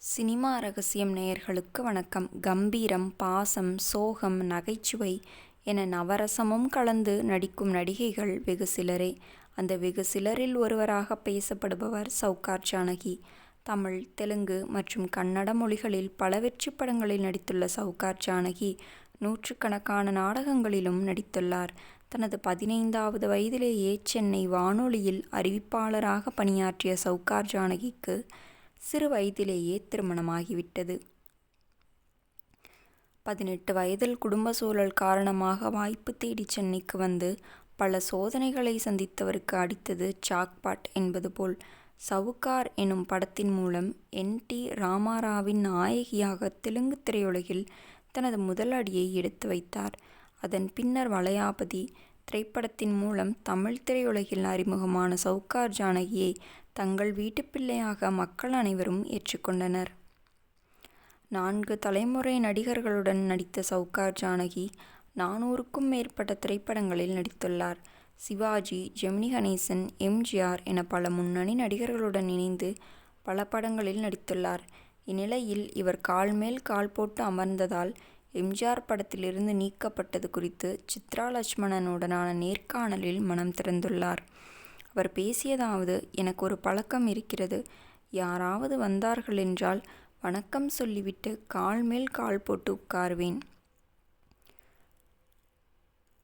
Cinema ரகசியம் நேயர்களுக்கு வணக்கம். கம்பீரம், பாசம், சோகம், நகைச்சுவை என நவரசமும் கலந்து நடிக்கும் நடிகைகள் வெகு சிலரே. அந்த வெகு சிலரில் ஒருவராக பேசப்படுபவர் சவுகார் ஜானகி. தமிழ், தெலுங்கு மற்றும் கன்னட மொழிகளில் பல வெற்றி படங்களில் நடித்துள்ள சவுகார் ஜானகி நூற்றுக்கணக்கான நாடகங்களிலும் நடித்துள்ளார். தனது 15வது வயதிலேயே சென்னை வானொலியில் அறிவிப்பாளராக பணியாற்றிய சவுகார் ஜானகிக்கு சிறு வயதிலேயே திருமணமாகிவிட்டது. 18 வயதில் குடும்ப சூழல் காரணமாக வாய்ப்பு தேடி சென்னைக்கு வந்து பல சோதனைகளை சந்தித்தவருக்கு அடித்தது ஜாக்பாட் என்பது போல் சவுகார் எனும் படத்தின் மூலம் N.T. ராமாராவின் நாயகியாக தெலுங்கு திரையுலகில் தனது முதல் அடியை எடுத்து வைத்தார். அதன் பின்னர் வளையாபதி திரைப்படத்தின் மூலம் தமிழ் திரையுலகில் அறிமுகமான சவுகார் ஜானகியை தங்கள் வீட்டு பிள்ளையாக மக்கள் அனைவரும் ஏற்றுக்கொண்டனர். 4 தலைமுறை நடிகர்களுடன் நடித்த சவுகார் ஜானகி 400க்கும் மேற்பட்ட திரைப்படங்களில் நடித்துள்ளார். சிவாஜி, ஜெமினி கணேசன், எம்.ஜி.ஆர். என பல முன்னணி நடிகர்களுடன் இணைந்து பல படங்களில் நடித்துள்ளார். இந்நிலையில் இவர் கால் மேல் கால் போட்டு அமர்ந்ததால் எம்.ஜி.ஆர். படத்திலிருந்து நீக்கப்பட்டது குறித்து சித்ரா லட்சுமணனுடனான நேர்காணலில் மனம் திறந்துள்ளார். அவர் பேசியதாவது: எனக்கு ஒரு பழக்கம் இருக்கிறது. யாராவது வந்தார்கள் என்றால் வணக்கம் சொல்லிவிட்டு கால் மேல் கால் போட்டு உட்காருவேன்.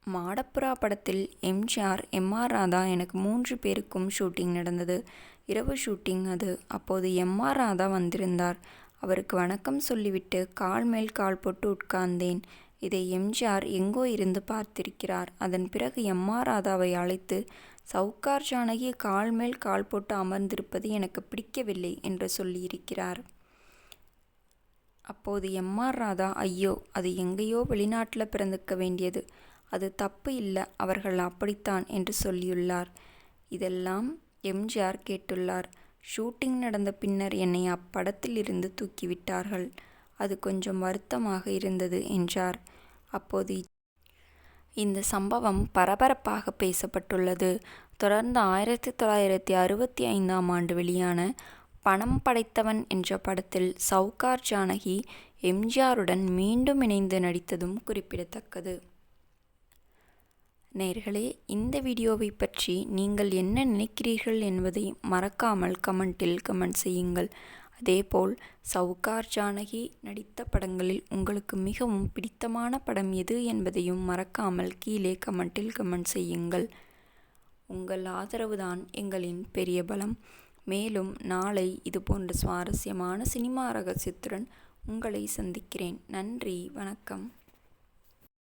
மாடப்புறா படத்தில் எம்.ஜி.ஆர்., எம்.ஆர். ராதா எனக்கு 3 பேருக்கும் ஷூட்டிங் நடந்தது. இரவு ஷூட்டிங் அது. அப்போது எம்.ஆர். ராதா வந்திருந்தார். அவருக்கு வணக்கம் சொல்லிவிட்டு கால் மேல் கால் போட்டு உட்கார்ந்தேன். இதை எம்.ஜி.ஆர். எங்கோ இருந்து பார்த்திருக்கிறார். அதன் பிறகு எம்.ஆர். ராதாவை அழைத்து சவுகார் ஜானகி கால் மேல் கால் போட்டு அமர்ந்திருப்பது எனக்கு பிடிக்கவில்லை என்று சொல்லியிருக்கிறார். அப்போது எம்.ஆர். ராதா, ஐயோ, அது எங்கேயோ வெளிநாட்டில் பிறந்துக்க வேண்டியது, அது தப்பு இல்லை, அவர்கள் அப்படித்தான் என்று சொல்லியுள்ளார். இதெல்லாம் எம்.ஜி.ஆர். கேட்டுள்ளார். ஷூட்டிங் நடந்த பின்னர் என்னை அப்படத்தில் இருந்து தூக்கிவிட்டார்கள். அது கொஞ்சம் வருத்தமாக இருந்தது என்றார். அப்போது இந்த சம்பவம் பரபரப்பாக பேசப்பட்டுள்ளது. தொடர்ந்து 1965ஆம் ஆண்டு வெளியான பணம் படைத்தவன் என்ற படத்தில் சவுகார் ஜானகி எம்.ஜி.ஆருடன் மீண்டும் இணைந்து நடித்ததும் குறிப்பிடத்தக்கது. நேயர்களே, இந்த வீடியோவை பற்றி நீங்கள் என்ன நினைக்கிறீர்கள் என்பதை மறக்காமல் கமெண்டில் கமெண்ட் செய்யுங்கள். அதேபோல் சவுகார் ஜானகி நடித்த படங்களில் உங்களுக்கு மிகவும் பிடித்தமான படம் எது என்பதையும் மறக்காமல் கீழே கமெண்டில் கமெண்ட் செய்யுங்கள். உங்கள் ஆதரவுதான் எங்களின் பெரிய பலம். மேலும் நாளை இதுபோன்ற சுவாரஸ்யமான சினிமா ரகசியத்துடன் உங்களை சந்திக்கிறேன். நன்றி, வணக்கம்.